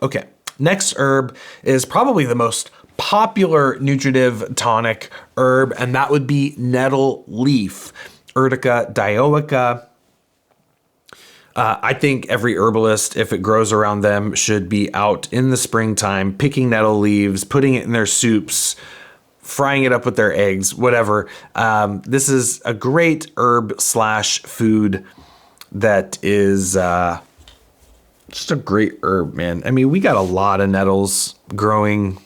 Okay, next herb is probably the most popular nutritive tonic herb, and that would be nettle leaf, Urtica dioica. I think every herbalist, if it grows around them, should be out in the springtime picking nettle leaves, putting it in their soups, frying it up with their eggs, whatever. This is a great herb / food that is just a great herb, man. I mean, we got a lot of nettles growing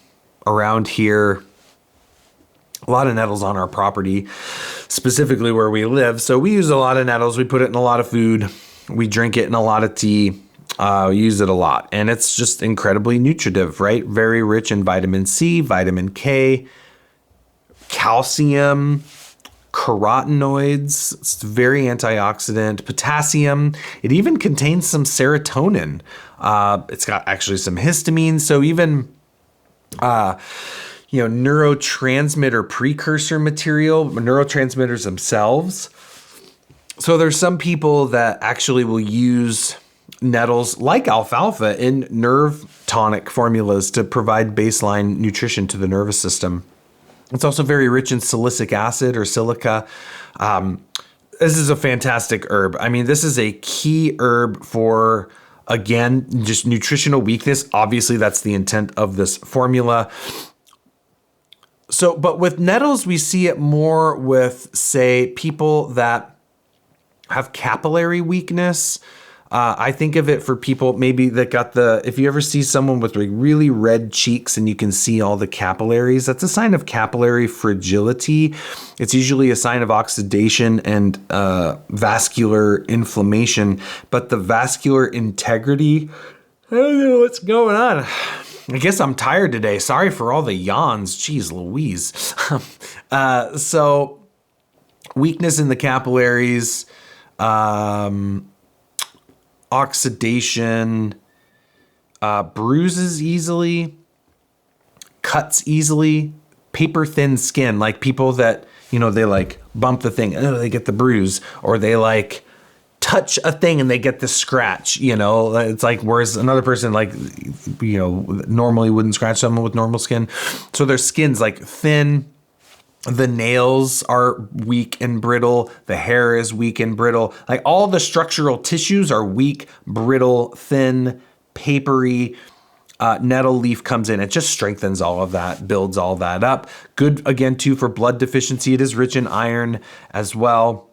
around here. A lot of nettles on our property, specifically where we live. So we use a lot of nettles. We put it in a lot of food. We drink it in a lot of tea. We use it a lot. And it's just incredibly nutritive, right? Very rich in vitamin C, vitamin K, calcium, carotenoids. It's very antioxidant, potassium. It even contains some serotonin. It's got actually some histamine. So even, neurotransmitter precursor material, neurotransmitters themselves. So there's some people that actually will use nettles like alfalfa in nerve tonic formulas to provide baseline nutrition to the nervous system. It's also very rich in silicic acid or silica. This is a fantastic herb. I mean, this is a key herb for, again, just nutritional weakness. Obviously, that's the intent of this formula. So, but with nettles, we see it more with, say, people that have capillary weakness. I think of it for people maybe that got if you ever see someone with like really red cheeks and you can see all the capillaries, that's a sign of capillary fragility. It's usually a sign of oxidation and vascular inflammation, but the vascular integrity, I don't know what's going on. I guess I'm tired today. Sorry for all the yawns. Jeez Louise. So weakness in the capillaries, oxidation, bruises easily, cuts easily, paper thin skin, like people that, they like bump the thing, they get the bruise, or they like touch a thing and they get the scratch, it's like, whereas another person like, normally wouldn't scratch someone with normal skin. So their skin's like thin. The nails are weak and brittle. The hair is weak and brittle. Like all the structural tissues are weak, brittle, thin, papery. Nettle leaf comes in. It just strengthens all of that, builds all that up. Good, again, too, for blood deficiency. It is rich in iron as well.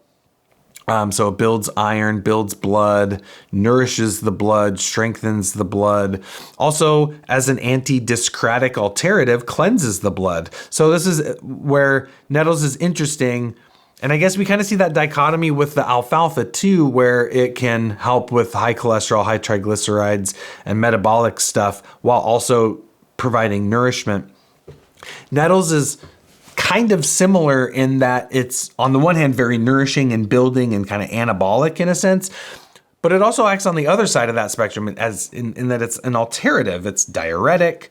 So it builds iron, builds blood, nourishes the blood, strengthens the blood. Also, as an anti-discratic alternative, cleanses the blood. So this is where nettles is interesting. And I guess we kind of see that dichotomy with the alfalfa too, where it can help with high cholesterol, high triglycerides, and metabolic stuff while also providing nourishment. Nettles is kind of similar in that it's, on the one hand, very nourishing and building and kind of anabolic in a sense, but it also acts on the other side of that spectrum as in that it's an alternative. It's diuretic,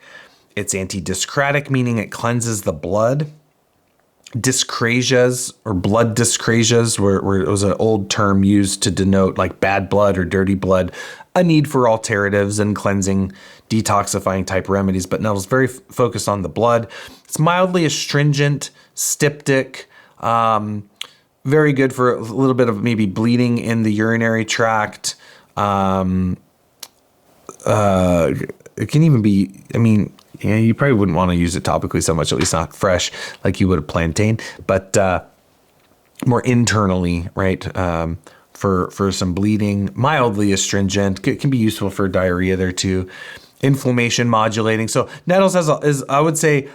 it's anti-discratic, meaning it cleanses the blood. Dyscrasias or blood dyscrasias, where it was an old term used to denote like bad blood or dirty blood, a need for alternatives and cleansing, detoxifying type remedies. But nettle's very focused on the blood. It's mildly astringent, styptic, very good for a little bit of maybe bleeding in the urinary tract. It can even be, you probably wouldn't want to use it topically so much, at least not fresh like you would a plantain, but more internally, right? For some bleeding, mildly astringent, can be useful for diarrhea there too. Inflammation modulating. So nettles is I would say,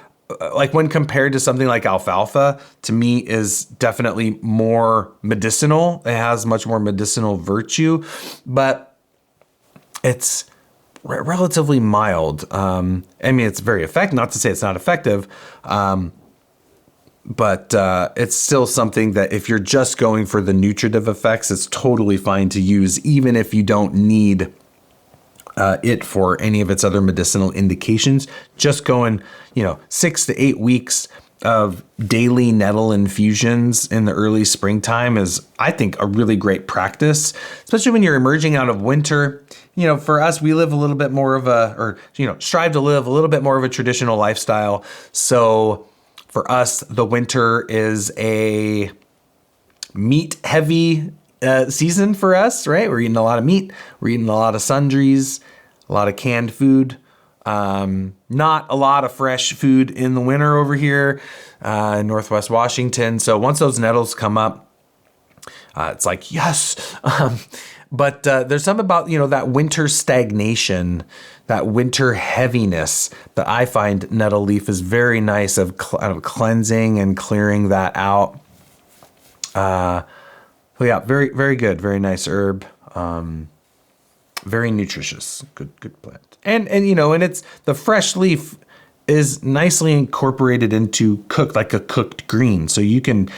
like when compared to something like alfalfa, to me is definitely more medicinal. It has much more medicinal virtue, but it's relatively mild. It's very effective, not to say it's not effective, but it's still something that if you're just going for the nutritive effects, it's totally fine to use, even if you don't need it for any of its other medicinal indications. Just going, 6 to 8 weeks of daily nettle infusions in the early springtime is, I think, a really great practice, especially when you're emerging out of winter for us, we live a little bit more of strive to live a little bit more of a traditional lifestyle. So for us, the winter is a meat heavy season for us, right? We're eating a lot of meat. We're eating a lot of sundries, a lot of canned food. Not a lot of fresh food in the winter over here in Northwest Washington. So once those nettles come up, it's like, yes. But there's something about, that winter stagnation, that winter heaviness that I find nettle leaf is very nice of cleansing and clearing that out. Yeah, very, very good. Very nice herb. Very nutritious. Good plant. And it's the fresh leaf is nicely incorporated into like a cooked green. So you can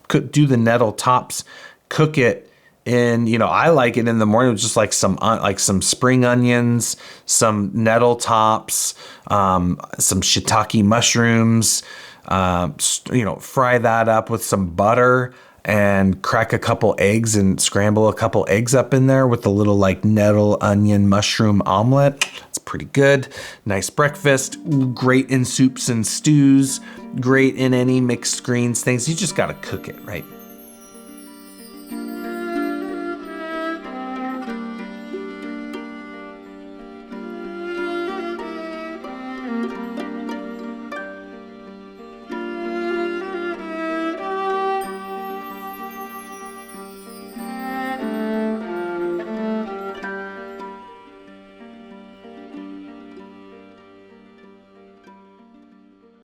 do the nettle tops, cook it in, I like it in the morning with just like some spring onions, some nettle tops, some shiitake mushrooms, fry that up with some butter and crack a couple eggs and scramble a couple eggs up in there with a little like nettle onion mushroom omelet. It's pretty good. Nice breakfast. Great in soups and stews. Great in any mixed greens things. You just got to cook it, right?